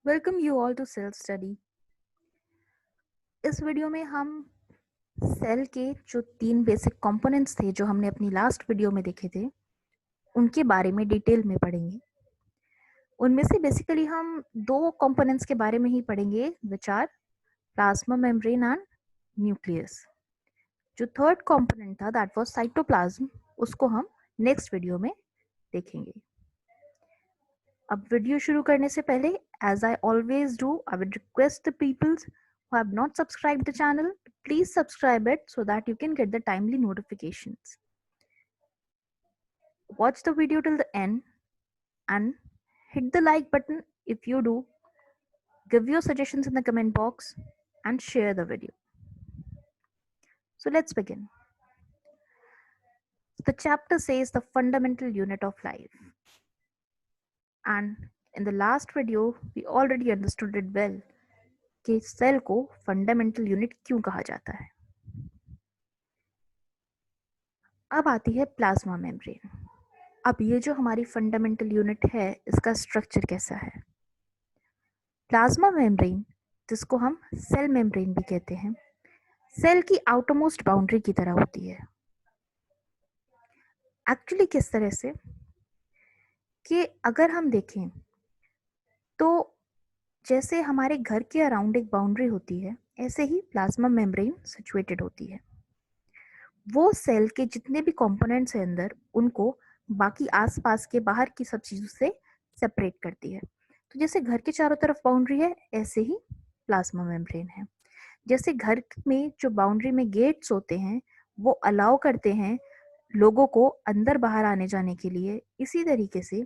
Welcome you all to cell study. इस video में हम सेल के जो 3 बेसिक कंपोनेंट्स थे जो हमने अपनी लास्ट वीडियो में देखे थे उनके बारे में डिटेल में पढ़ेंगे। उनमें से बेसिकली हम 2 कंपोनेंट्स के बारे में ही पढ़ेंगे which are plasma membrane and nucleus. जो थर्ड कंपोनेंट था दैट वाज साइटोप्लाज्म, उसको हम नेक्स्ट वीडियो में देखेंगे। अब वीडियो शुरू करने से पहले, as I always do, I would request the people who have not subscribed the channel, please subscribe it so that you can get the timely notifications. Watch the video till the end and hit the like button if you do. Give your suggestions in the comment box and share the video. So let's begin. The chapter says the fundamental unit of life. And in the last video, we already understood it well कि cell को fundamental unit क्यों कहा जाता है। अब आती है plasma membrane. अब ये जो हमारी फंडामेंटल यूनिट है, इसका स्ट्रक्चर कैसा है। प्लाज्मा मेम्ब्रेन, जिसको हम सेल मेम्ब्रेन भी कहते हैं, सेल की आउटरमोस्ट बाउंड्री की तरह होती है। एक्चुअली किस तरह से कि अगर हम देखें तो जैसे हमारे घर के अराउंड एक बाउंड्री होती है, ऐसे ही प्लाज्मा मेम्ब्रेन सिचुएटेड होती है। वो सेल के जितने भी कंपोनेंट्स हैं अंदर, उनको बाकी आसपास के बाहर की सब चीज़ों से सेपरेट करती है। तो जैसे घर के चारों तरफ बाउंड्री है, ऐसे ही प्लाज्मा मेम्ब्रेन है। जैसे घर में जो बाउंड्री में गेट्स होते हैं वो अलाउ करते हैं लोगों को अंदर बाहर आने जाने के लिए, इसी तरीके से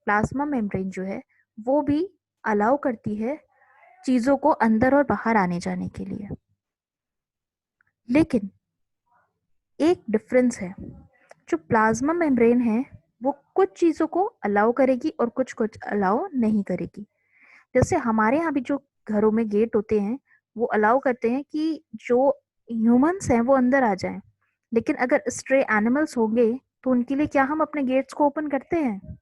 प्लाज्मा मेम्ब्रेन जो है वो भी अलाउ करती है चीज़ों को अंदर और बाहर आने जाने के लिए। लेकिन एक डिफरेंस है, जो प्लाज्मा मेम्ब्रेन है वो कुछ चीज़ों को अलाउ करेगी और कुछ कुछ अलाउ नहीं करेगी। जैसे हमारे यहाँ भी जो घरों में गेट होते हैं वो अलाउ करते हैं कि जो ह्यूमंस हैं वो अंदर आ जाएं, लेकिन अगर स्ट्रे एनिमल्स होंगे तो उनके लिए क्या हम अपने गेट्स को ओपन करते हैं?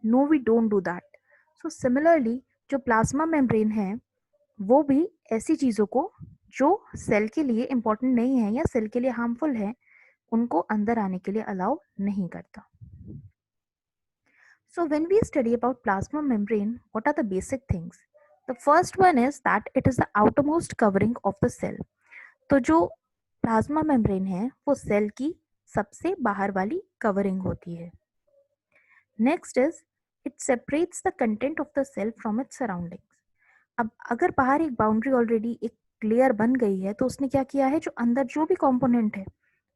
No, we don't do that. So similarly जो प्लाज्मा मेम्ब्रेन है वो भी ऐसी चीज़ों को जो सेल के लिए इम्पोर्टेंट नहीं है या सेल के लिए हार्मफुल है, उनको अंदर आने के लिए अलाउ नहीं करता। So when we study about plasma membrane, what are the basic things? The first one is that it is the outermost covering of the cell. तो जो प्लाज्मा मेम्ब्रेन है वो सेल की सबसे बाहर वाली कवरिंग होती है। Next is it separates the content of the cell from its surroundings. अब अगर बाहर एक बाउंड्री ऑलरेडी एक लेयर बन गई है तो उसने क्या किया है, जो अंदर जो भी कंपोनेंट है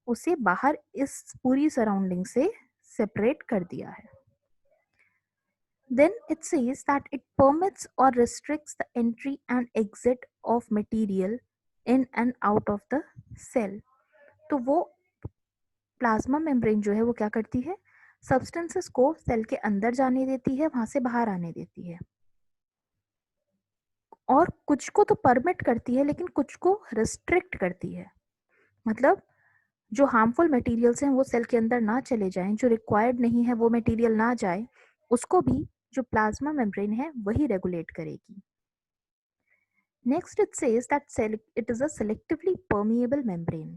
उसे बाहर इस पूरी सराउंडिंग से सेपरेट कर दिया है। Then it says that it permits or restricts the entry and exit of material in and out of the cell. तो वो प्लाज्मा मेम्ब्रेन जो है वो क्या करती है, सब्सटेंसेस को सेल के अंदर जाने देती है, वहां से बाहर आने देती है, और कुछ को तो परमिट करती है लेकिन कुछ को रिस्ट्रिक्ट करती है। मतलब जो हार्मफुल मटेरियल्स हैं वो सेल के अंदर ना चले जाएं, जो रिक्वायर्ड नहीं है वो मटेरियल ना जाए, उसको भी जो प्लाज्मा मेम्ब्रेन है वही रेगुलेट करेगी। Next, it says that it is a selectively permeable membrane.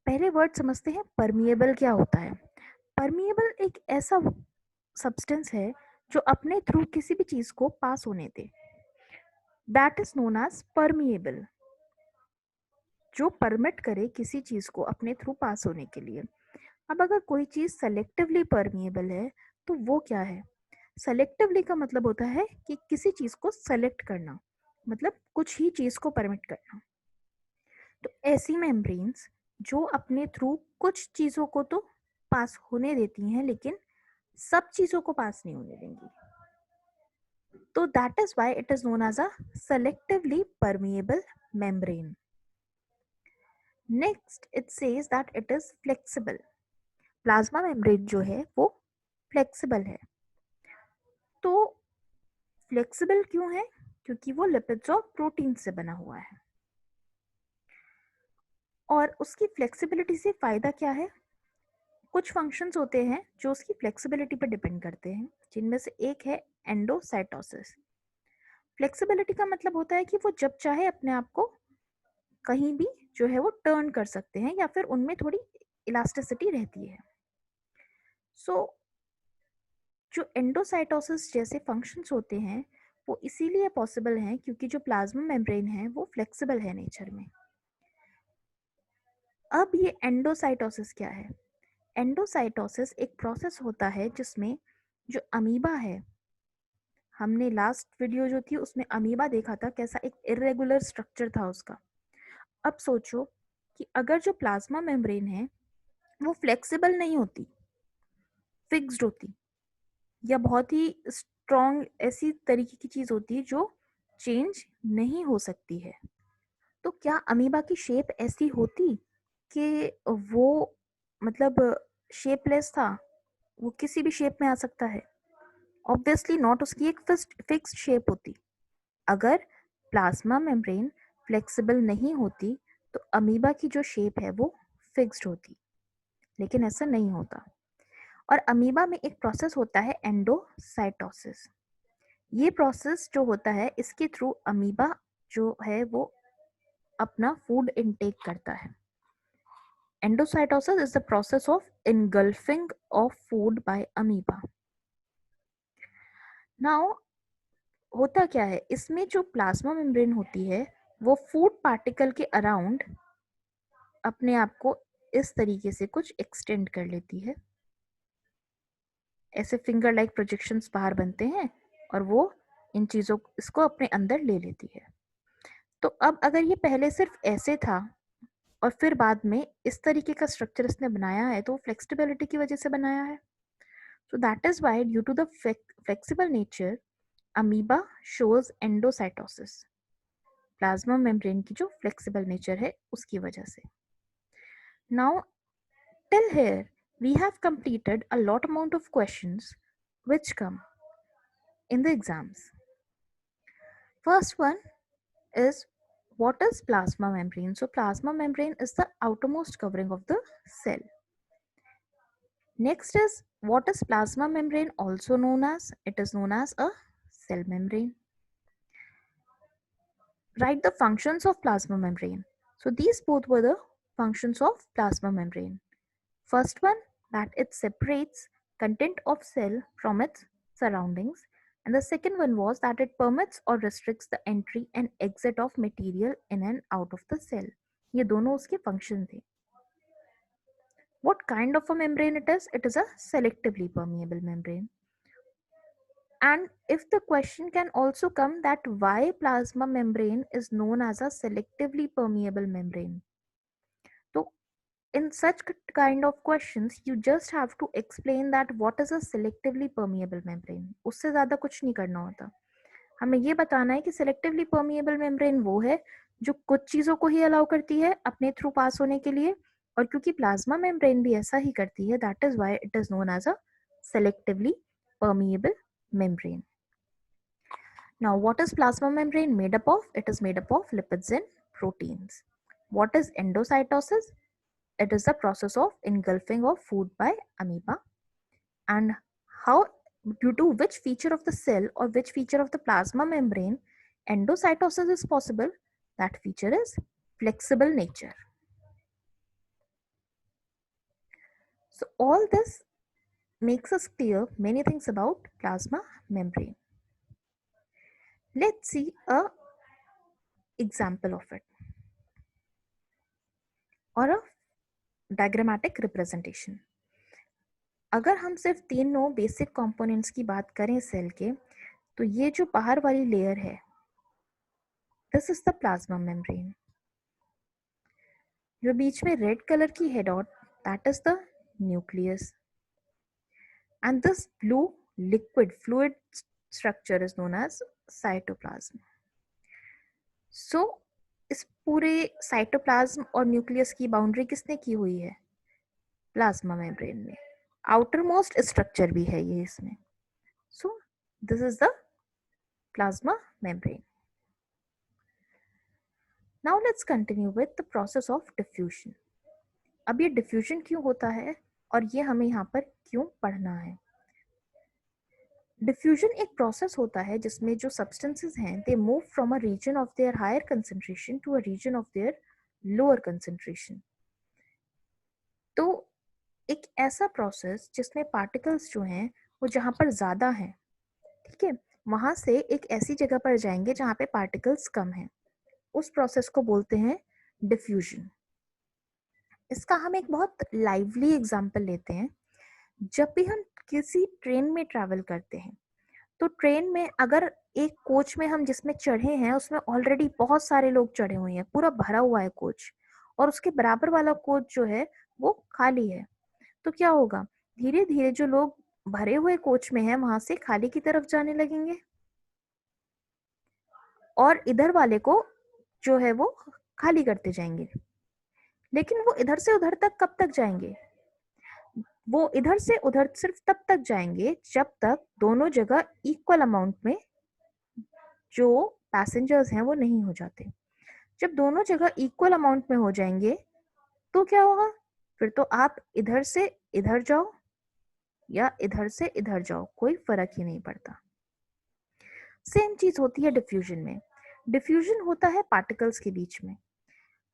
पहले वर्ड समझते हैं परमिएबल क्या होता है। परमिएबल एक ऐसा सब्सटेंस है जो अपने थ्रू किसी भी चीज को पास होने दे, that is known as permeable. जो परमिट करे किसी चीज को अपने थ्रू पास होने के लिए। अब अगर कोई चीज सेलेक्टिवली परमिएबल है तो वो क्या है? सेलेक्टिवली का मतलब होता है कि किसी चीज को सेलेक्ट करना, मतलब कुछ ही चीज को परमिट करना। तो ऐसी मेम्ब्रेन्स जो अपने थ्रू कुछ चीज़ों को तो पास होने देती हैं लेकिन सब चीज़ों को पास नहीं होने देंगी, तो that is why it is known as a selectively permeable membrane. Next it says that it is flexible. Plasma membrane जो है वो फ्लेक्सिबल है। तो फ्लेक्सिबल क्यों है? क्योंकि वो लिपिड्स और प्रोटीन से बना हुआ है। और उसकी फ्लेक्सिबिलिटी से फायदा क्या है? कुछ फंक्शंस होते हैं जो उसकी फ्लेक्सिबिलिटी पर डिपेंड करते हैं, जिनमें से एक है एंडोसाइटोसिस। फ्लेक्सिबिलिटी का मतलब होता है कि वो जब चाहे अपने आप को कहीं भी जो है वो टर्न कर सकते हैं या फिर उनमें थोड़ी इलास्टिसिटी रहती है। सो जो एंडोसाइटोसिस जैसे फंक्शंस होते हैं वो इसीलिए पॉसिबल हैं क्योंकि जो प्लाज्मा मेम्ब्रेन है वो फ्लेक्सिबल है नेचर में। अब ये एंडोसाइटोसिस क्या है? एंडोसाइटोसिस एक प्रोसेस होता है जिसमें जो अमीबा है, हमने लास्ट वीडियो जो थी उसमें अमीबा देखा था कैसा एक इरेगुलर स्ट्रक्चर था उसका। अब सोचो कि अगर जो प्लाज्मा मेम्ब्रेन है वो फ्लेक्सिबल नहीं होती, फिक्स्ड होती, या बहुत ही स्ट्रॉन्ग ऐसी तरीके की चीज होती है जो चेंज नहीं हो सकती है, तो क्या अमीबा की शेप ऐसी होती कि वो मतलब शेपलेस था, वो किसी भी शेप में आ सकता है? ऑब्वियसली नॉट, उसकी एक फिक्स्ड शेप होती। अगर प्लाज्मा मेम्ब्रेन फ्लेक्सिबल नहीं होती तो अमीबा की जो शेप है वो फिक्स्ड होती, लेकिन ऐसा नहीं होता। और अमीबा में एक प्रोसेस होता है एंडोसाइटोसिस। ये प्रोसेस जो होता है इसके थ्रू अमीबा जो है वो अपना फूड इनटेक करता है। Endocytosis is the process of engulfing of food by amoeba. Now होता क्या है, इसमें जो प्लाज्मा मेम्ब्रेन होती है वो फूड पार्टिकल के अराउंड अपने आप को इस तरीके से कुछ एक्सटेंड कर लेती है। ऐसे फिंगर लाइक प्रोजेक्शंस बाहर बनते हैं और वो इन चीज़ों इसको अपने अंदर ले लेती है। तो अब अगर ये पहले सिर्फ ऐसे था और फिर बाद में इस तरीके का स्ट्रक्चर इसने बनाया है तो फ्लेक्सिबिलिटी की वजह से बनाया है। So that is why due to the flexible nature amoeba shows endocytosis. Plasma membrane की जो फ्लेक्सिबल नेचर है उसकी वजह से। Now till here we have completed a lot amount of questions which come in the exams. First one is, what is plasma membrane? So plasma membrane is the outermost covering of the cell. Next is, what is plasma membrane also known as? It is known as a cell membrane. Write the functions of plasma membrane. So these both were the functions of plasma membrane. First one, that it separates content of cell from its surroundings, and the second one was that it permits or restricts the entry and exit of material in and out of the cell. ये दोनों उसके function थे. What kind of a membrane it is? It is a selectively permeable membrane. And if the question can also come that why plasma membrane is known as a selectively permeable membrane. So in such kind of questions you just have to explain that what is a selectively permeable membrane. उससे ज़्यादा कुछ नहीं करना होता, हमें ये बताना है कि selectively permeable membrane वो है जो कुछ चीज़ों को ही अलाउ करती है अपने थ्रू पास होने के लिए, और क्योंकि प्लाज्मा मेम्ब्रेन भी ऐसा ही करती है, that is why it is known as a selectively permeable membrane. Now what is plasma membrane made up of? It is made up of lipids and proteins. What is endocytosis? It is the process of engulfing of food by amoeba. And how, due to which feature of the cell or which feature of the plasma membrane endocytosis is possible? That feature is flexible nature. So all this makes us clear many things about plasma membrane. Let's see a example of it or a diagrammatic representation. अगर हम सिर्फ तीनों basic components की बात करें cell के, तो ये जो बाहर वाली लेयर है, this is the plasma membrane. जो बीच में रेड कलर की है dot, that is the nucleus, and this blue liquid fluid structure is known as cytoplasm. So इस पूरे साइटोप्लाज्म और न्यूक्लियस की बाउंड्री किसने की हुई है? प्लाज्मा मेम्ब्रेन में। आउटर मोस्ट स्ट्रक्चर भी है ये इसमें। So this is the plasma membrane. Now let's continue with the process of diffusion. अब ये diffusion क्यों होता है? और ये हमें यहाँ पर क्यों पढ़ना है। डिफ्यूजन एक प्रोसेस होता है जिसमें जो सब्सटेंसेस हैं they move from a region of their higher concentration to a region of their lower concentration. तो एक ऐसा प्रोसेस जिसमें पार्टिकल्स जो हैं वो जहाँ पर ज़्यादा हैं, ठीक है, वहाँ से एक ऐसी जगह पर जाएंगे जहाँ पे पार्टिकल्स कम हैं, उस प्रोसेस को बोलते हैं डिफ्यूजन। इसका हम एक बहुत लाइवली एग्जांपल लेते हैं। जब भी हम किसी ट्रेन में ट्रैवल करते हैं तो ट्रेन में अगर एक कोच में हम जिसमें चढ़े हैं उसमें ऑलरेडी बहुत सारे लोग चढ़े हुए हैं, पूरा भरा हुआ है कोच, और उसके बराबर वाला कोच जो है वो खाली है, तो क्या होगा, धीरे धीरे जो लोग भरे हुए कोच में हैं वहां से खाली की तरफ जाने लगेंगे और इधर वाले को जो है वो खाली करते जाएंगे। लेकिन वो इधर से उधर तक कब तक जाएंगे, वो इधर से उधर सिर्फ तब तक जाएंगे जब तक दोनों जगह इक्वल अमाउंट में जो पैसेंजर्स हैं वो नहीं हो जाते। जब दोनों जगह इक्वल अमाउंट में हो जाएंगे तो क्या होगा, फिर तो आप इधर से इधर जाओ या इधर से इधर जाओ, कोई फर्क ही नहीं पड़ता। सेम चीज होती है डिफ्यूजन में। डिफ्यूजन होता है पार्टिकल्स के बीच में।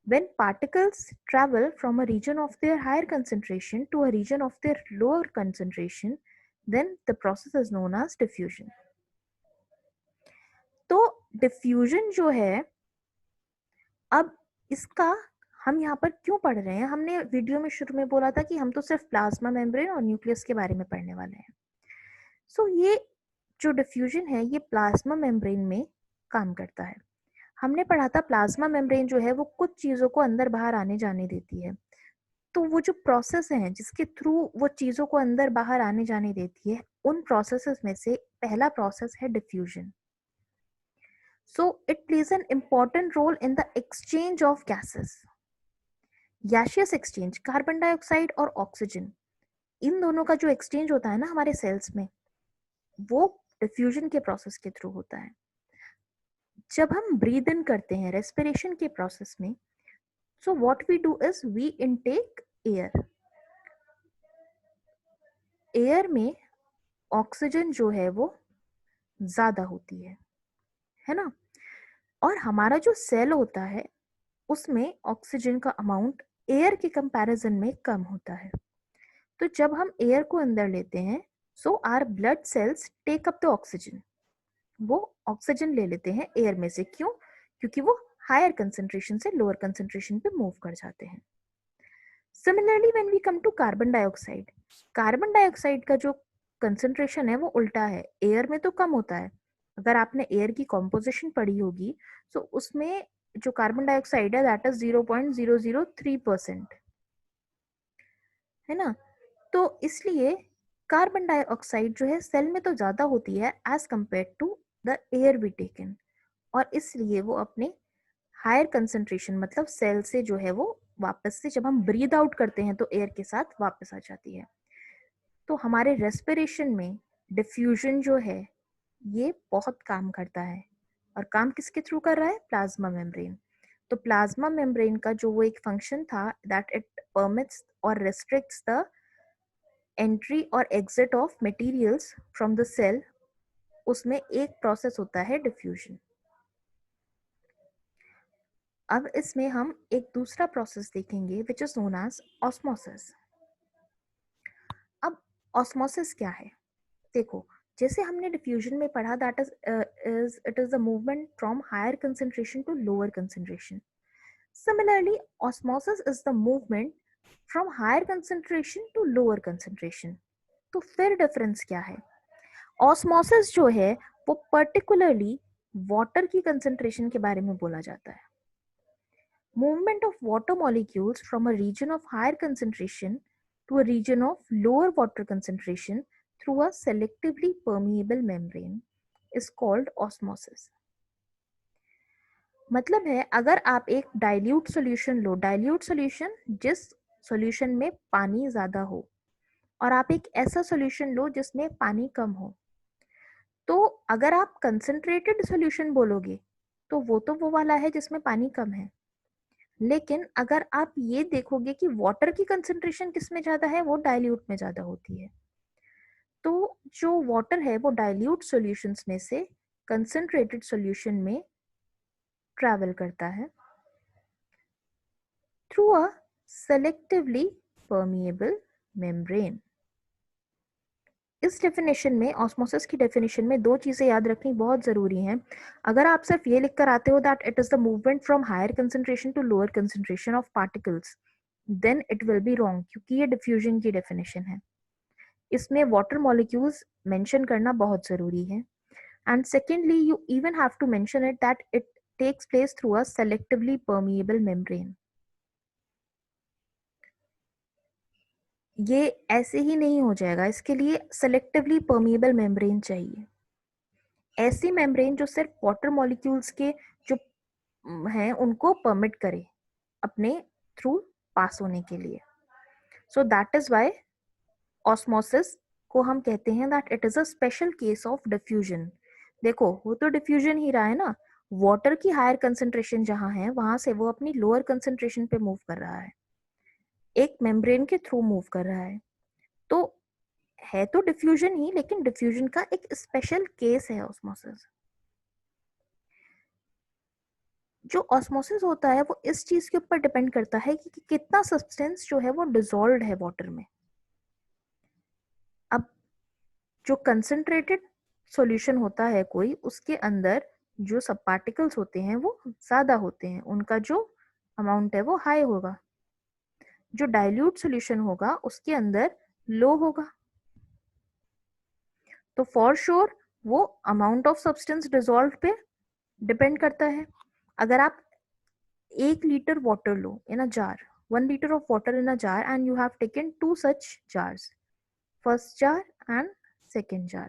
When particles travel from a region of their higher concentration to a region of their lower concentration, then the process is known as diffusion. तो डिफ्यूजन जो है, अब इसका हम यहाँ पर क्यों पढ़ रहे हैं, हमने वीडियो में शुरू में बोला था कि हम तो सिर्फ प्लाज्मा मेम्ब्रेन और न्यूक्लियस के बारे में पढ़ने वाले हैं। सो ये जो डिफ्यूजन है ये प्लाज्मा मेम्ब्रेन में काम करता है। हमने पढ़ा था प्लाज्मा मेम्ब्रेन जो है वो कुछ चीज़ों को अंदर बाहर आने जाने देती है। तो वो जो प्रोसेस है जिसके थ्रू वो चीज़ों को अंदर बाहर आने जाने देती है, उन प्रोसेसेस में से पहला प्रोसेस है diffusion. So it plays an important role in the exchange of gases. Gaseous exchange, carbon dioxide और ऑक्सीजन, इन दोनों का जो एक्सचेंज होता है ना हमारे सेल्स में, वो डिफ्यूजन के प्रोसेस के थ्रू होता है। जब हम ब्रीद इन करते हैं रेस्पिरेशन के प्रोसेस में, so what we do is we intake air. Air में ऑक्सीजन जो है वो ज्यादा होती है ना, और हमारा जो सेल होता है उसमें ऑक्सीजन का अमाउंट एयर के कंपैरिजन में कम होता है। तो जब हम एयर को अंदर लेते हैं, so our blood cells take up the oxygen, वो ऑक्सीजन ले लेते हैं एयर में से। क्यों? क्योंकि वो हायर कंसेंट्रेशन से लोअर कंसेंट्रेशन पे मूव कर जाते हैं। Similarly when we come to carbon dioxide का जो कंसेंट्रेशन है वो उल्टा है, एयर में तो कम होता है। अगर आपने एयर की कॉम्पोजिशन पढ़ी होगी तो उसमें जो कार्बन डाइऑक्साइड है दैट इज 0.003%, है ना। तो इसलिए कार्बन डाइऑक्साइड जो है सेल में तो ज्यादा होती है as compare to the air we taken, और इसलिए वो अपने हायर कंसेंट्रेशन मतलब सेल से जो है वो वापस से जब हम ब्रीद आउट करते हैं तो एयर के साथ वापस आ जाती है। तो हमारे रेस्पिरेशन में डिफ्यूजन जो है ये बहुत काम करता है, और काम किसके थ्रू कर रहा है, प्लाज्मा मेम्ब्रेन। तो प्लाज्मा मेम्ब्रेन का जो वो एक फंक्शन था दैट इट परमिट्स और रेस्ट्रिक्ट्स द एंट्री और exit of materials from the cell, उसमें एक प्रोसेस होता है डिफ्यूजन। अब इसमें हम एक दूसरा प्रोसेस देखेंगे which is known as osmosis. अब ऑस्मोसिस क्या है, देखो जैसे हमने डिफ्यूजन में पढ़ा that is it is the movement from higher concentration to lower concentration. Similarly osmosis is the movement from higher concentration to lower concentration. तो फिर डिफरेंस क्या है, ऑस्मोसिस जो है वो पर्टिकुलरली वाटर की कंसेंट्रेशन के बारे में बोला जाता है। Movement of water molecules from a region of higher concentration to a region of lower water concentration through a selectively permeable membrane is called osmosis. मतलब है अगर आप एक डाइल्यूट सॉल्यूशन लो, डाइल्यूट सॉल्यूशन जिस सॉल्यूशन में पानी ज्यादा हो, और आप एक ऐसा सॉल्यूशन लो जिसमें पानी कम हो, तो अगर आप कंसंट्रेटेड सॉल्यूशन बोलोगे तो वो वाला है जिसमें पानी कम है। लेकिन अगर आप ये देखोगे कि वाटर की कंसंट्रेशन किस में ज़्यादा है, वो डाइल्यूट में ज़्यादा होती है। तो जो वाटर है वो डाइल्यूट सॉल्यूशंस में से कंसंट्रेटेड सॉल्यूशन में ट्रैवल करता है through a selectively permeable membrane. इस डेफिनेशन में, ऑस्मोसिस की डेफिनेशन में, दो चीज़ें याद रखनी बहुत ज़रूरी हैं। अगर आप सिर्फ ये लिख कर आते हो that it is the movement from higher concentration to lower concentration of particles, then it will be wrong, क्योंकि ये डिफ्यूजन की डेफिनेशन है। इसमें वाटर मॉलिक्यूल्स मेंशन करना बहुत ज़रूरी है। And secondly, you even have to mention it that it takes place through a selectively permeable membrane. ये ऐसे ही नहीं हो जाएगा, इसके लिए सेलेक्टिवली परमिएबल मेम्ब्रेन चाहिए। ऐसी मेम्ब्रेन जो सिर्फ वाटर मॉलिक्यूल्स के जो हैं उनको परमिट करे अपने थ्रू पास होने के लिए। So that is why osmosis को हम कहते हैं that it is a special case of diffusion. देखो, वो तो डिफ्यूजन ही रहा है ना, वाटर की हायर कंसंट्रेशन जहाँ है वहां से वो अपनी लोअर कंसंट्रेशन पे मूव कर रहा है, एक मेम्ब्रेन के थ्रू मूव कर रहा है। तो है तो डिफ्यूजन ही, लेकिन डिफ्यूजन का एक स्पेशल केस है ऑस्मोसिस। जो ऑस्मोसिस होता है वो इस चीज के ऊपर डिपेंड करता है कि कितना सब्सटेंस जो है वो डिसॉल्व्ड है वाटर में। अब जो कंसंट्रेटेड सॉल्यूशन होता है कोई, उसके अंदर जो सब पार्टिकल्स होते हैं वो ज्यादा होते हैं, उनका जो अमाउंट है वो हाई होगा। जो डाइल्यूट सॉल्यूशन होगा उसके अंदर लो होगा। तो फॉर श्योर वो अमाउंट ऑफ सब्सटेंस डिसॉल्व पे डिपेंड करता है। अगर आप 1 liter water low in a jar, 1 liter of water in a jar, and you have taken two such jars, first jar and second jar,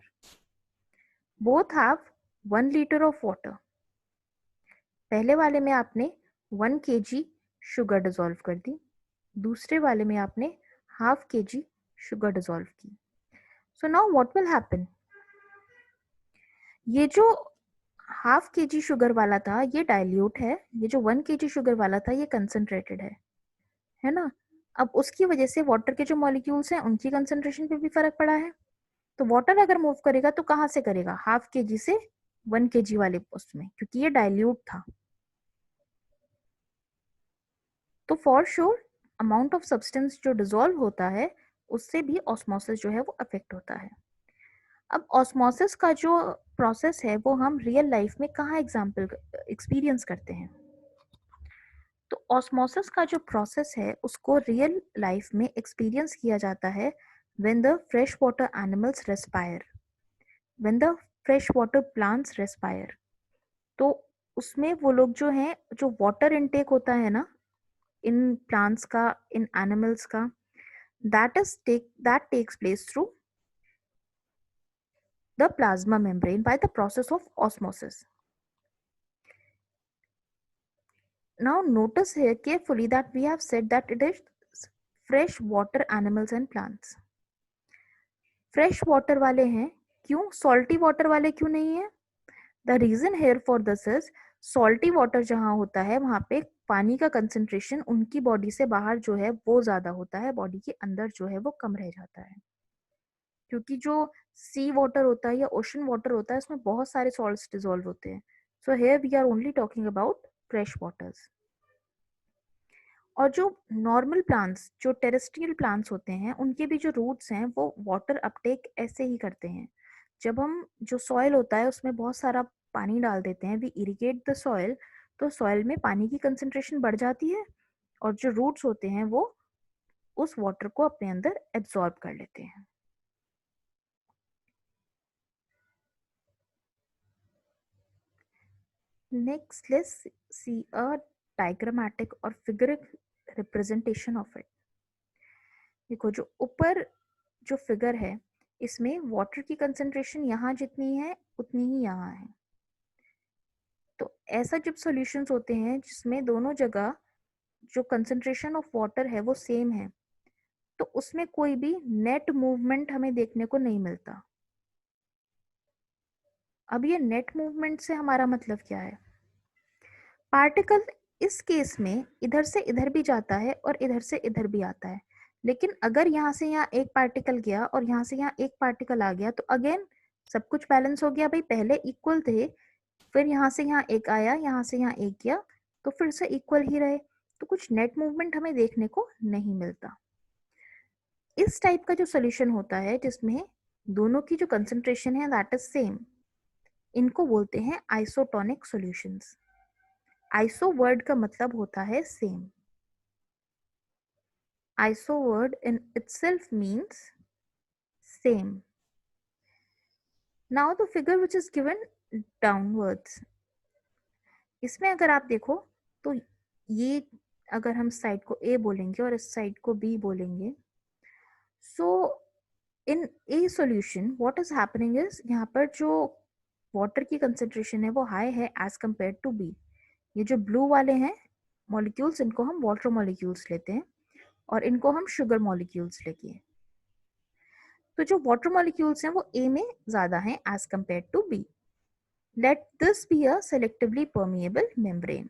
both have 1 liter of water. पहले वाले में आपने 1 kg sugar dissolve कर दी, दूसरे वाले में आपने ½ kg sugar dissolve की। So now what will happen, ये जो ½ kg शुगर वाला था ये डाइल्यूट है, ये जो 1 kg शुगर वाला था ये कंसंट्रेटेड है ना। अब उसकी वजह से वाटर के जो मॉलिक्यूल्स हैं उनकी कंसंट्रेशन पे भी फर्क पड़ा है। तो वाटर अगर मूव करेगा तो कहाँ से करेगा, ½ kg से 1 kg वाले उसमें, क्योंकि ये डाइल्यूट था। तो for sure amount of substance जो डिसॉल्व होता है उससे भी ऑस्मोसिस जो है वो अफेक्ट होता है। अब ऑस्मोसिस का जो प्रोसेस है वो हम रियल लाइफ में कहाँ एग्जाम्पल एक्सपीरियंस करते हैं। तो ऑस्मोसिस का जो प्रोसेस है उसको रियल लाइफ में एक्सपीरियंस किया जाता है when the fresh water animals respire, when the fresh water plants respire. तो उसमें वो लोग जो हैं, जो वाटर इनटेक होता है ना इन प्लांट्स का, इन एनिमल्स का, that takes place through the plasma membrane by the process of osmosis. Now notice here carefully that we have said that it is fresh water animals and plants. Fresh water वाले हैं, क्यों salty water वाले क्यों नहीं है? The reason here for this is, salty water जहाँ होता है वहां पे पानी का कंसंट्रेशन उनकी बॉडी से बाहर जो है वो ज्यादा होता है, बॉडी के अंदर जो है वो कम रह जाता है। क्योंकि जो सी वाटर होता है या ओशन वाटर होता है उसमें बहुत सारे सॉल्ट्स डिसॉल्व होते हैं। So here we are only talking about fresh waters. और जो नॉर्मल प्लांट्स, जो टेरेस्ट्रियल प्लांट्स होते हैं, उनके भी जो रूट्स हैं वो वाटर अपटेक ऐसे ही करते हैं। जब हम जो सॉइल होता है उसमें बहुत सारा पानी डाल देते हैं, वी इरिगेट द सॉइल, तो सॉइल में पानी की कंसंट्रेशन बढ़ जाती है और जो रूट्स होते हैं वो उस वाटर को अपने अंदर एब्जॉर्ब कर लेते हैं। Next let's see a diagrammatic और फिगरिक रिप्रेजेंटेशन ऑफ इट। देखो, जो ऊपर जो फिगर है इसमें वाटर की कंसंट्रेशन यहाँ जितनी है उतनी ही यहाँ है। तो ऐसा जब सॉल्यूशंस होते हैं जिसमें दोनों जगह जो कंसंट्रेशन ऑफ वाटर है वो सेम है, तो उसमें कोई भी नेट मूवमेंट हमें देखने को नहीं मिलता। अब ये नेट मूवमेंट से हमारा मतलब क्या है? पार्टिकल इस केस में इधर से इधर भी जाता है और इधर से इधर भी आता है, लेकिन अगर यहाँ से यहाँ एक पार्टिकल गया और यहाँ से यहाँ एक पार्टिकल आ गया तो अगेन सब कुछ बैलेंस हो गया। भाई पहले इक्वल थे, फिर यहाँ से यहाँ एक आया, यहाँ से यहाँ एक गया, तो फिर से इक्वल ही रहे, तो कुछ नेट मूवमेंट हमें देखने को नहीं मिलता। इस टाइप का जो सोल्यूशन होता है जिसमें दोनों की जो कंसंट्रेशन है दैट इज सेम, इनको बोलते हैं आइसोटोनिक सॉल्यूशंस। आइसो वर्ड का मतलब होता है same. Iso word in itself means same. Now the figure which is given downwards, इसमें अगर आप देखो तो ये अगर हम साइड को A बोलेंगे और इस साइड को B बोलेंगे, सो इन A solution what is happening is यहाँ पर जो वाटर की कंसेंट्रेशन है वो हाई है एज कंपेयर टू B। ये जो ब्लू वाले हैं मॉलिक्यूल्स, इनको हम वाटर मॉलिक्यूल्स लेते हैं और इनको हम शुगर मॉलिक्यूल्स लेते हैं। तो जो वाटर मॉलिक्यूल्स हैं वो A में ज्यादा हैं as compare to B। Let this be a selectively permeable membrane.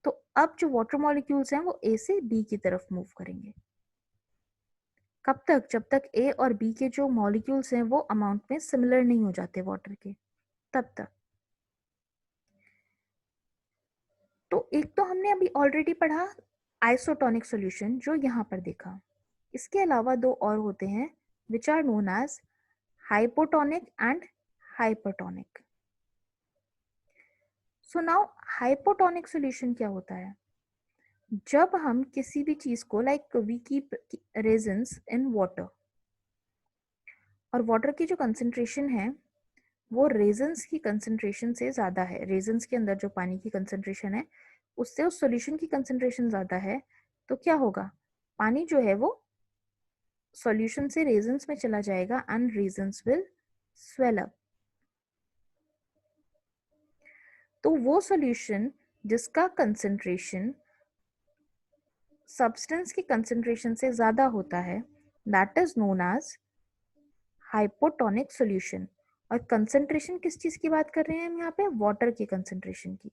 तो अब जो वाटर मॉलिक्यूल्स हैं वो A से B की तरफ मूव करेंगे। कब तक? जब तक A और B के जो मॉलिक्यूल्स हैं वो अमाउंट में सिमिलर नहीं हो जाते वाटर के, तब तक। तो एक तो हमने अभी ऑलरेडी पढ़ा आइसोटोनिक सॉल्यूशन जो यहाँ पर देखा। इसके अलावा दो और होते हैं which are known as hypotonic and hypertonic. So now hypotonic solution क्या होता है? जब हम किसी भी चीज को like we keep raisins in water और वाटर की जो कंसेंट्रेशन है वो रेजिन्स की कंसेंट्रेशन से ज्यादा है, रेजिन्स के अंदर जो पानी की कंसेंट्रेशन है उससे उस सॉल्यूशन की कंसेंट्रेशन ज्यादा है, तो क्या होगा? पानी जो है वो सॉल्यूशन से रेजिन्स में चला जाएगा and resins will swell up. तो वो सॉल्यूशन जिसका कंसेंट्रेशन सब्सटेंस की कंसेंट्रेशन से ज्यादा होता है that is known as hypotonic solution. और कंसेंट्रेशन किस चीज की बात कर रहे हैं हम यहाँ पे? वाटर की कंसेंट्रेशन की।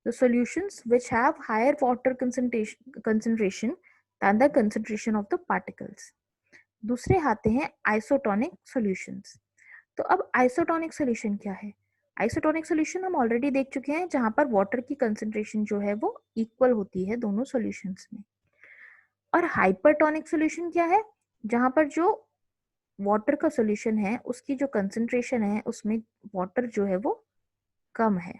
The solutions which have higher water concentration than the concentration of the particles. दूसरे आते हैं आइसोटोनिक सॉल्यूशंस। तो अब आइसोटोनिक सॉल्यूशन क्या है? आइसोटोनिक सॉल्यूशन हम ऑलरेडी देख चुके हैं जहां पर वाटर की कंसेंट्रेशन जो है वो इक्वल होती है दोनों सॉल्यूशंस में। और हाइपरटोनिक सॉल्यूशन क्या है? जहां पर जो वाटर का सॉल्यूशन है उसकी जो कंसेंट्रेशन है उसमें वाटर जो है वो कम है।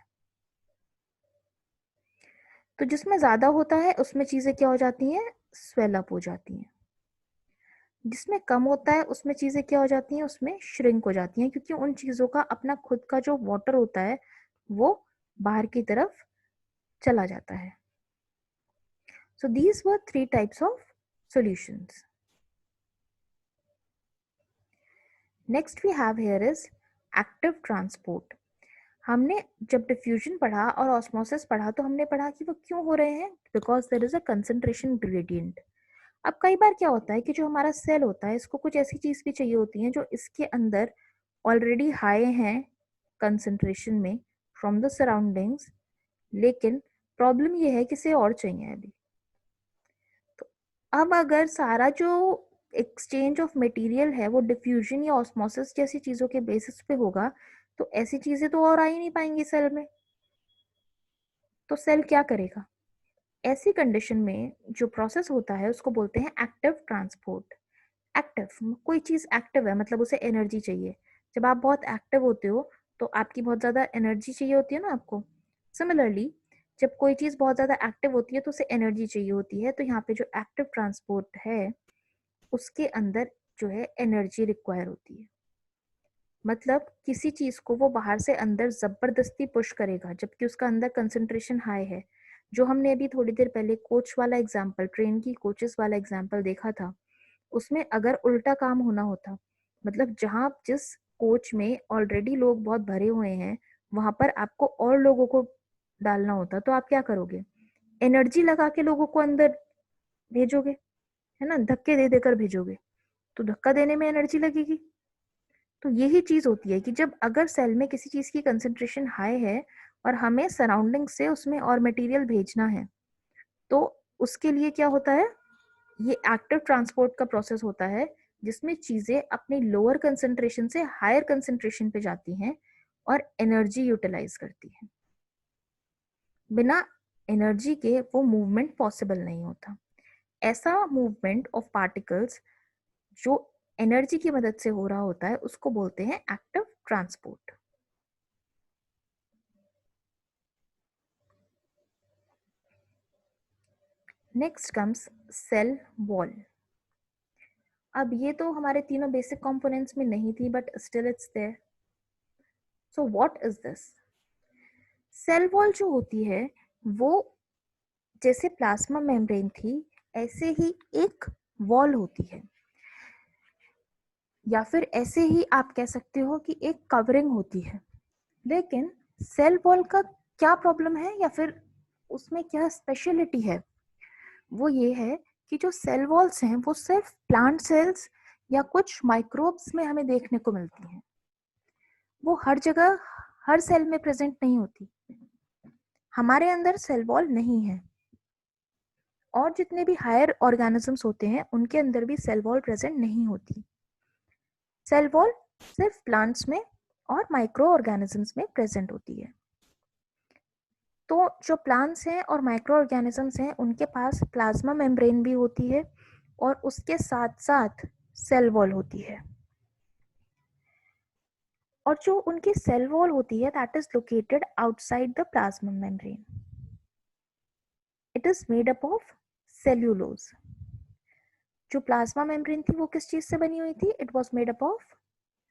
तो जिसमें ज्यादा होता है उसमें चीजें क्या हो जाती हैं? स्वेल अप हो जाती हैं। जिसमें कम होता है उसमें चीजें क्या हो जाती हैं? उसमें श्रिंक हो जाती हैं, क्योंकि उन चीजों का अपना खुद का जो वाटर होता है वो बाहर की तरफ चला जाता है। So these were three types of solutions. Next we have here is active transport. हमने जब डिफ्यूजन पढ़ा और ऑस्मोसिस पढ़ा तो हमने पढ़ा कि वो क्यों हो रहे हैं, because there is a concentration gradient. अब कई बार क्या होता है कि जो हमारा सेल होता है इसको कुछ ऐसी चीज भी चाहिए होती है जो इसके अंदर ऑलरेडी हाई हैं कंसंट्रेशन में फ्रॉम द सराउंडिंग्स, लेकिन प्रॉब्लम ये है कि इसे और चाहिए अभी। तो अब अगर सारा जो एक्सचेंज ऑफ मटेरियल है वो डिफ्यूजन या ऑस्मोसिस जैसी चीजों के बेसिस पे होगा तो ऐसी चीजें तो और आ ही नहीं पाएंगी सेल में। तो सेल क्या करेगा? ऐसी कंडीशन में जो प्रोसेस होता है उसको बोलते हैं एक्टिव ट्रांसपोर्ट। एक्टिव, कोई चीज एक्टिव है मतलब उसे एनर्जी चाहिए। जब आप बहुत एक्टिव होते हो तो आपकी बहुत ज्यादा एनर्जी चाहिए होती है ना आपको। सिमिलरली जब कोई चीज बहुत ज्यादा एक्टिव होती है तो उसे एनर्जी चाहिए होती है। तो यहाँ पे जो एक्टिव ट्रांसपोर्ट है उसके अंदर जो है एनर्जी रिक्वायर होती है। मतलब किसी चीज को वो बाहर से अंदर जबरदस्ती पुश करेगा जबकि उसका अंदर कंसंट्रेशन हाई है। जो हमने अभी थोड़ी देर पहले कोच वाला एग्जाम्पल, ट्रेन की कोचेस वाला एग्जाम्पल देखा था, उसमें अगर उल्टा काम होना होता, मतलब जहां जिस कोच में ऑलरेडी लोग बहुत भरे हुए हैं वहां पर आपको और लोगों को डालना होता, तो आप क्या करोगे? एनर्जी लगा के लोगों को अंदर भेजोगे, है ना, धक्के दे देकर भेजोगे। तो धक्का देने में एनर्जी लगेगी। तो यही चीज होती है कि जब अगर सेल में किसी चीज की कंसेंट्रेशन हाई है और हमें सराउंडिंग से उसमें और मटेरियल भेजना है, तो उसके लिए क्या होता है, ये एक्टिव ट्रांसपोर्ट का प्रोसेस होता है जिसमें चीजें अपने लोअर कंसंट्रेशन से हायर कंसंट्रेशन पे जाती हैं और एनर्जी यूटिलाइज करती हैं। बिना एनर्जी के वो मूवमेंट पॉसिबल नहीं होता। ऐसा मूवमेंट ऑफ पार्टिकल्स जो एनर्जी की मदद से हो रहा होता है उसको बोलते हैं active transport. Next comes cell wall. अब ये तो हमारे तीनों बेसिक कंपोनेंट्स में नहीं थी, but still it's there. So what is this? Cell wall जो होती है वो जैसे प्लाज्मा मेम्ब्रेन थी ऐसे ही एक वॉल होती है, या फिर ऐसे ही आप कह सकते हो कि एक कवरिंग होती है। लेकिन सेल वॉल का क्या प्रॉब्लम है या फिर उसमें क्या स्पेशलिटी है, वो ये है कि जो सेल वॉल्स हैं वो सिर्फ प्लांट सेल्स या कुछ माइक्रोब्स में हमें देखने को मिलती हैं। वो हर जगह हर सेल में प्रेजेंट नहीं होती। हमारे अंदर सेल वॉल नहीं है, और जितने भी हायर ऑर्गेनिजम्स होते हैं उनके अंदर भी सेल वॉल प्रेजेंट नहीं होती। सेल वॉल सिर्फ प्लांट्स में और माइक्रो ऑर्गेनिजम्स में प्रेजेंट होती है। तो जो प्लांट्स हैं और माइक्रो ऑर्गेनिजम्स हैं उनके पास प्लाज्मा मेम्ब्रेन भी होती है और उसके साथ साथ सेल वॉल होती है। और जो उनकी सेल वॉल होती है that is located outside the plasma membrane. It is made up of cellulose. जो प्लाज्मा मेम्ब्रेन थी वो किस चीज से बनी हुई थी? It was made up of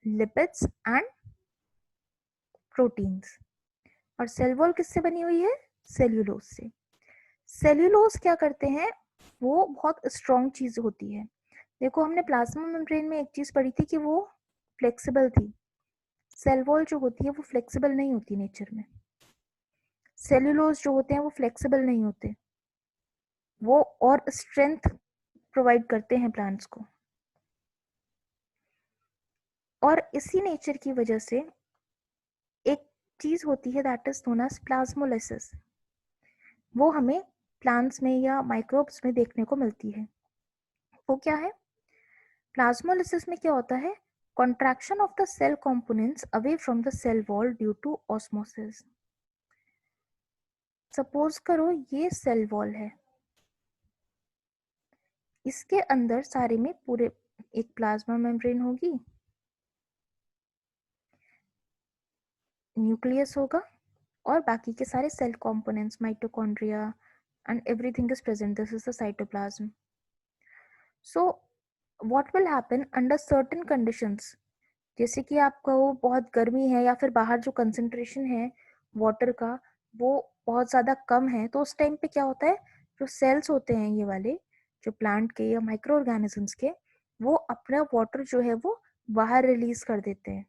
lipids and proteins. और सेल वॉल किससे बनी हुई है? सेल्यूलोज से। सेल्यूलोज क्या करते हैं, वो बहुत स्ट्रॉन्ग चीज होती है। देखो हमने प्लाज्मा मेम्ब्रेन में एक चीज पढ़ी थी कि वो फ्लेक्सिबल थी। सेल वॉल जो होती है वो फ्लेक्सिबल नहीं होती नेचर में। सेल्यूलोज जो होते हैं वो फ्लेक्सिबल नहीं होते, वो और स्ट्रेंथ प्रोवाइड करते हैं प्लांट्स को। और इसी नेचर की वजह से एक चीज होती है that is known as plasmolysis. वो हमें प्लांट्स में या माइक्रोब्स में देखने को मिलती है। वो क्या है? प्लाज्मोलाइसिस में क्या होता है? Contraction of the cell components away from the cell wall due to osmosis. Suppose करो ये सेल वॉल है, इसके अंदर सारे में पूरे एक प्लाज्मा मेम्ब्रेन होगी, न्यूक्लियस होगा और बाकी के सारे cell components mitochondria and everything is present. This is the cytoplasm. So what will happen under certain conditions, जैसे कि आपको बहुत गर्मी है या फिर बाहर जो कंसंट्रेशन है वाटर का वो बहुत ज़्यादा कम है, तो उस टाइम पे क्या होता है, जो सेल्स होते हैं ये वाले जो प्लांट के या माइक्रो ऑर्गेनिजम्स के, वो अपना वाटर जो है वो बाहर रिलीज कर देते हैं।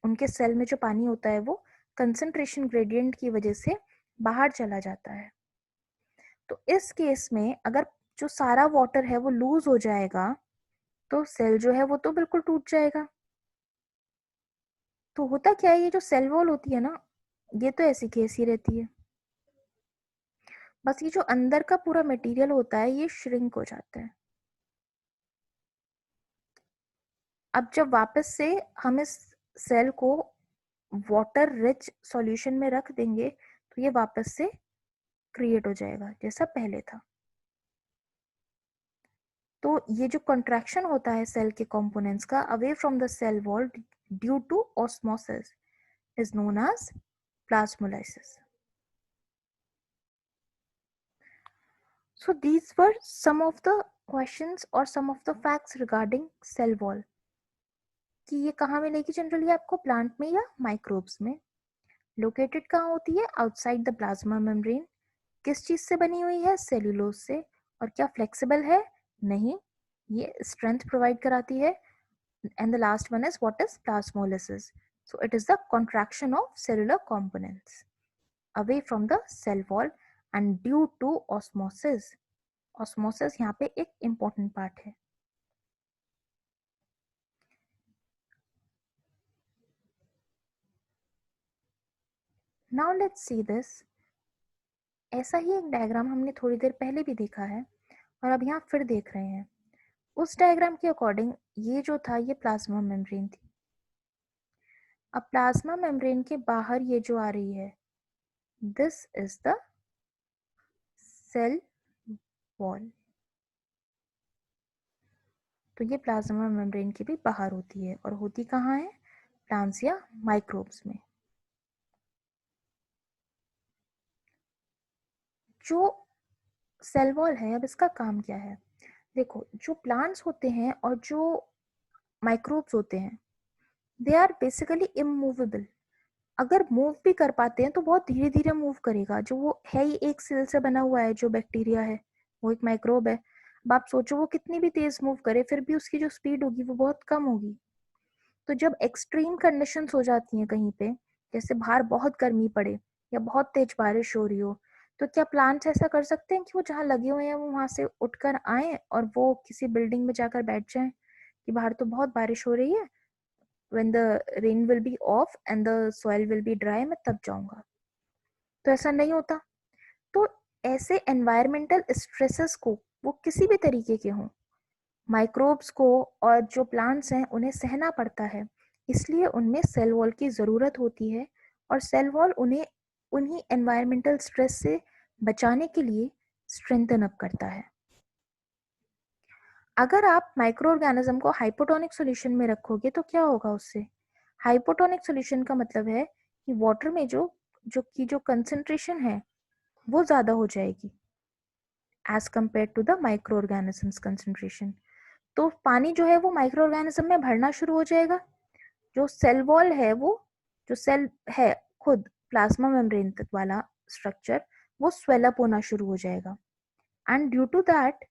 उनके सेल में जो पानी होता है वो कंसंट्रेशन ग्रेडियंट की वजह से बाहर चला जाता है। तो इस केस में अगर जो सारा वाटर है वो लूज हो जाएगा तो सेल जो है वो तो बिल्कुल टूट जाएगा। तो होता क्या है, ये जो सेल वॉल होती है ना, ये तो ऐसी की ऐसी रहती है, बस ये जो अंदर का पूरा मटेरियल होता है ये श्रिंक हो जाता है। अब जब वापस से हम इस सेल को वाटर रिच सॉल्यूशन में रख देंगे तो ये वापस से क्रिएट हो जाएगा जैसा पहले था। तो ये जो कंट्रैक्शन होता है सेल के कंपोनेंट्स का away from the cell wall due to osmosis is known as plasmolysis. So these were some of the questions or some of the facts regarding cell wall कि ये कहाँ मिलेगी जनरली आपको, plant में या microbes में। Located कहाँ होती है? Outside the plasma membrane. किस चीज से बनी हुई है? सेल्यूलोज से। और क्या फ्लेक्सिबल है? नहीं, ये स्ट्रेंथ प्रोवाइड कराती है। And the last one is what is plasmolysis? So it is the contraction of cellular components away from the cell wall and due to osmosis. Osmosis यहाँ पे एक इम्पोर्टेंट पार्ट है। Now let's see this. ऐसा ही एक diagram हमने थोड़ी देर पहले भी देखा है और अब यहाँ फिर देख रहे हैं। उस डायग्राम के अकॉर्डिंग ये जो था ये प्लाज्मा मेम्ब्रेन थी। अब प्लाज्मा मेम्ब्रेन के बाहर ये जो आ रही है, this is the cell wall. तो ये प्लाज्मा मेम्ब्रेन के भी बाहर होती है और होती कहाँ है? प्लांट्स या माइक्रोब्स में। जो सेल वॉल है, अब इसका काम क्या है? देखो, जो प्लांट्स होते हैं और जो माइक्रोब्स होते हैं, दे आर बेसिकली इमूवेबल। अगर मूव भी कर पाते हैं तो बहुत धीरे धीरे मूव करेगा। जो वो है ही एक सेल से बना हुआ है, जो बैक्टीरिया है वो एक माइक्रोब है। अब आप सोचो वो कितनी भी तेज मूव करे फिर भी उसकी जो स्पीड होगी वो बहुत कम होगी। तो जब एक्सट्रीम कंडीशंस हो जाती हैं कहीं पे, जैसे बाहर बहुत गर्मी पड़े या बहुत तेज बारिश हो रही हो, तो क्या प्लांट्स ऐसा कर सकते हैं कि वो जहाँ लगे हुए हैं वो वहां से उठकर आए और वो किसी बिल्डिंग में जाकर बैठ जाएं कि बाहर तो बहुत बारिश हो रही है, when the rain will be off and the soil will be dry, मैं तब जाऊंगा? तो ऐसा नहीं होता। तो ऐसे एनवायरमेंटल स्ट्रेसेस को, वो किसी भी तरीके के हों, माइक्रोब्स को और जो प्लांट्स हैं उन्हें सहना पड़ता है। इसलिए उनमें सेल वॉल की ज़रूरत होती है और सेल वॉल उन्हें उन्हीं एनवायरमेंटल स्ट्रेस से बचाने के लिए स्ट्रेंथन अप करता है। अगर आप माइक्रो ऑर्गेनिज्म को हाइपोटोनिक सॉल्यूशन में रखोगे तो क्या होगा उससे? हाइपोटोनिक सॉल्यूशन का मतलब है कि वाटर में जो कंसंट्रेशन है वो ज़्यादा हो जाएगी as compare to the microorganisms concentration. तो पानी जो है वो माइक्रो ऑर्गेनिज्म में भरना शुरू हो जाएगा। जो सेल वॉल है, वो जो सेल है खुद प्लाज्मा मेम्ब्रेन तक वाला स्ट्रक्चर, वो स्वेलअप होना शुरू हो जाएगा एंड ड्यू टू दैट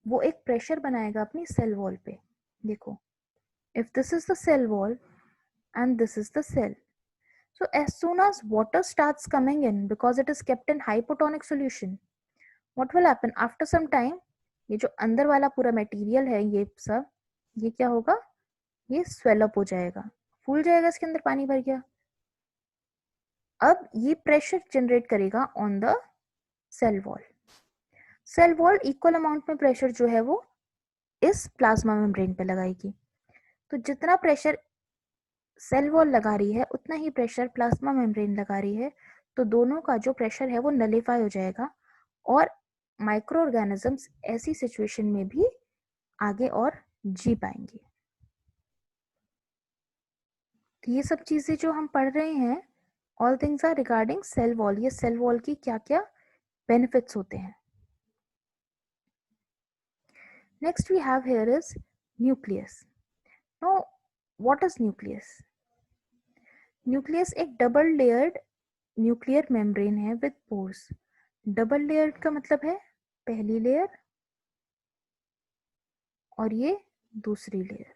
वो एक प्रेशर बनाएगा अपनी सेल वॉल पे। देखो, if this is the cell wall and this is the cell. So as soon as water starts coming in, because it is kept in hypotonic solution, what will happen after some time? ये जो अंदर वाला पूरा material है ये सब, ये क्या होगा? ये स्वेल अप हो जाएगा, फूल जाएगा, इसके अंदर पानी भर गया। अब ये प्रेशर जनरेट करेगा on the cell wall. Cell wall equal amount में प्रेशर जो है वो इस प्लाज्मा मेम्ब्रेन पे लगाएगी। तो जितना प्रेशर सेल वॉल लगा रही है उतना ही प्रेशर प्लाज्मा मेम्ब्रेन लगा रही है। तो दोनों का जो प्रेशर है वो नलिफाई हो जाएगा और माइक्रो ऑर्गेनिजम्स ऐसी सिचुएशन में भी आगे और जी पाएंगे। तो ये सब चीजें जो हम पढ़ रहे हैं, all things are regarding cell wall. ये सेल वॉल की क्या क्या बेनिफिट्स होते हैं। Next we have here is nucleus. Now, what is nucleus? Nucleus एक डबल लेयर्ड न्यूक्लियर मेम्ब्रेन है विद पोर्स। डबल लेयर्ड का मतलब है पहली लेयर और ये दूसरी लेयर।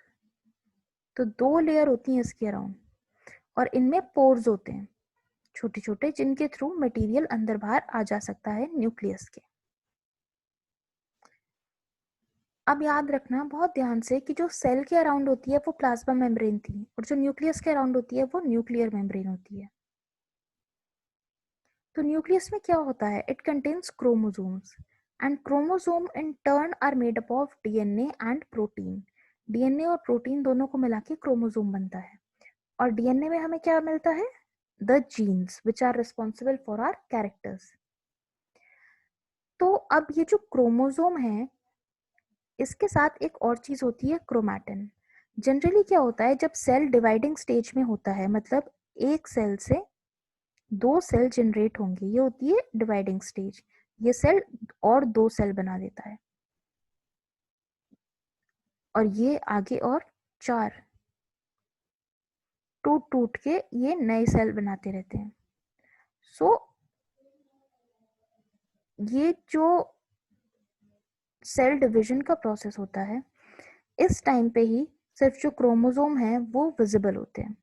तो दो लेयर होती हैं इसके अराउंड और इनमें पोर्स होते हैं छोटे छोटे, जिनके थ्रू मटेरियल अंदर बाहर आ जा सकता है न्यूक्लियस के। अब याद रखना बहुत ध्यान से कि जो सेल के अराउंड होती है वो प्लाज्मा मेम्ब्रेन थी और जो न्यूक्लियस के अराउंड होती है वो न्यूक्लियर मेम्ब्रेन होती है। तो न्यूक्लियस में क्या होता है? It contains chromosomes and chromosome in turn are made up of DNA and protein. DNA और प्रोटीन दोनों को मिला के क्रोमोसोम बनता है और डीएनए में हमें क्या मिलता है? The genes which are responsible for our characters. तो अब ये जो क्रोमोसोम है इसके साथ एक और चीज होती है, क्रोमैटिन। जनरली क्या होता है जब सेल डिवाइडिंग स्टेज में होता है, मतलब एक सेल से दो सेल जनरेट होंगे, ये होती है डिवाइडिंग स्टेज। ये सेल और दो सेल बना देता है और ये आगे और चार, टूट टूट के ये नए सेल बनाते रहते हैं। सो ये जो सेल डिवीजन का प्रोसेस होता है, इस टाइम पे ही सिर्फ जो क्रोमोसोम है वो विजिबल होते हैं।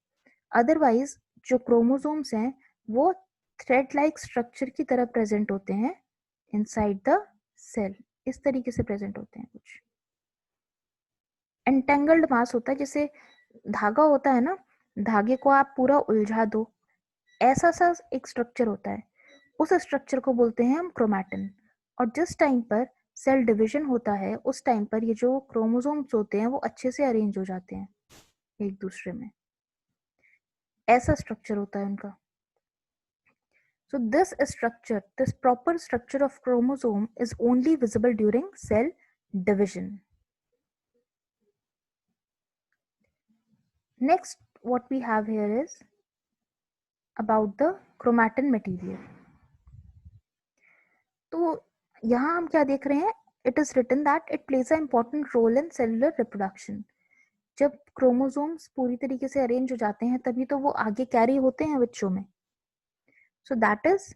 अदरवाइज जो क्रोमोसोम्स हैं वो थ्रेड लाइक स्ट्रक्चर की तरह प्रेजेंट होते हैं इनसाइड द सेल। इस तरीके से प्रेजेंट होते हैं, कुछ एंटेंगल्ड मास होता है। जैसे धागा होता है ना, धागे को आप पूरा उलझा दो ऐसा सा एक स्ट्रक्चर होता है, उस स्ट्रक्चर को बोलते हैं हम क्रोमैटिन। और जिस टाइम पर सेल डिवीजन होता है उस टाइम पर ये जो क्रोमोसोम्स होते हैं वो अच्छे से अरेंज हो जाते हैं एक दूसरे में, ऐसा स्ट्रक्चर होता है उनका। So this structure, this proper structure of chromosome is only visible during cell division. Next, what we have here is about the chromatin material. तो यहाँ हम क्या देख रहे हैं? It is written that it plays an important role in cellular reproduction. जब chromosomes पूरी तरीके से अरेंज हो जाते हैं तभी तो वो आगे कैरी होते हैं बच्चों में. So that is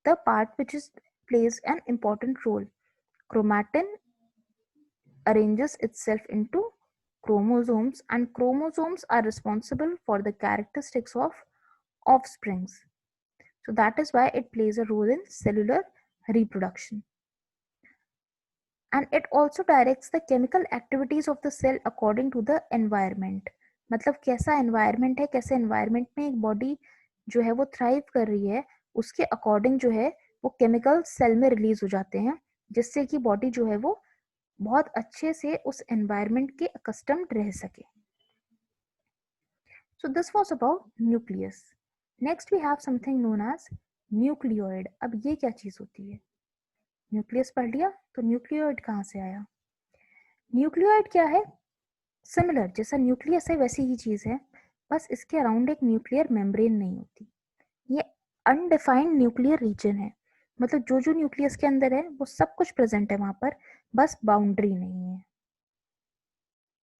the part which is plays an important role. Chromatin arranges itself into chromosomes, and chromosomes are responsible for the characteristics of offsprings. So that is why it plays a role in cellular reproduction. And it also directs the chemical activities of the cell according to the environment. मतलब कैसा environment है, कैसे environment में एक body जो है वो thrive कर रही है, उसके according जो है वो chemical cell में release हो जाते हैं, जिससे कि body जो है वो बहुत अच्छे से उस environment के accustomed रह सके. So this was about nucleus. Next we have something known as nucleoid. अब ये क्या चीज होती है? न्यूक्लियस पढ़ लिया, तो न्यूक्लियोइड कहाँ से आया? न्यूक्लियोइड क्या है? सिमिलर, जैसा न्यूक्लियस है वैसी ही चीज है, बस इसके अराउंड एक न्यूक्लियर मेम्ब्रेन नहीं होती. ये अनडिफाइंड न्यूक्लियर रीजन है, मतलब जो जो न्यूक्लियस के अंदर है वो सब कुछ प्रेजेंट है वहां पर, बस बाउंड्री नहीं है.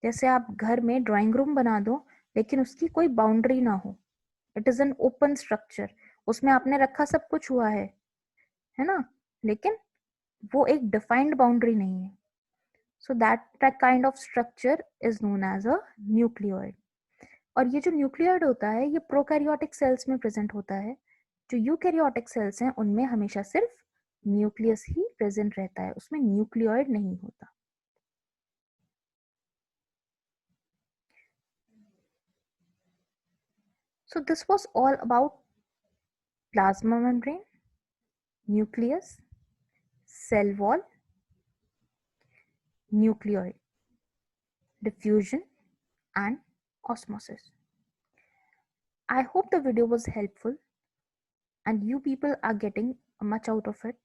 जैसे आप घर में ड्राइंग रूम बना दो लेकिन उसकी कोई बाउंड्री ना हो, it is an open structure, उसमें आपने रखा सब कुछ हुआ है ना, लेकिन वो एक डिफाइंड बाउंड्री नहीं है. So that kind of structure is known as a nucleoid. और ये जो न्यूक्लियोइड होता है ये प्रोकैरियोटिक सेल्स में प्रेजेंट होता है. जो यूकैरियोटिक सेल्स हैं उनमें हमेशा सिर्फ न्यूक्लियस ही प्रेजेंट रहता है, उसमें न्यूक्लियोइड नहीं होता. So this was all about plasma membrane, nucleus, cell wall, nucleoid, diffusion and osmosis. I hope the video was helpful and you people are getting much out of it.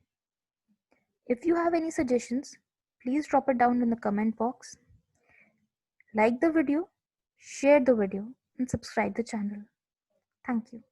If you have any suggestions, please drop it down in the comment box. Like the video, share the video and subscribe the channel. Thank you.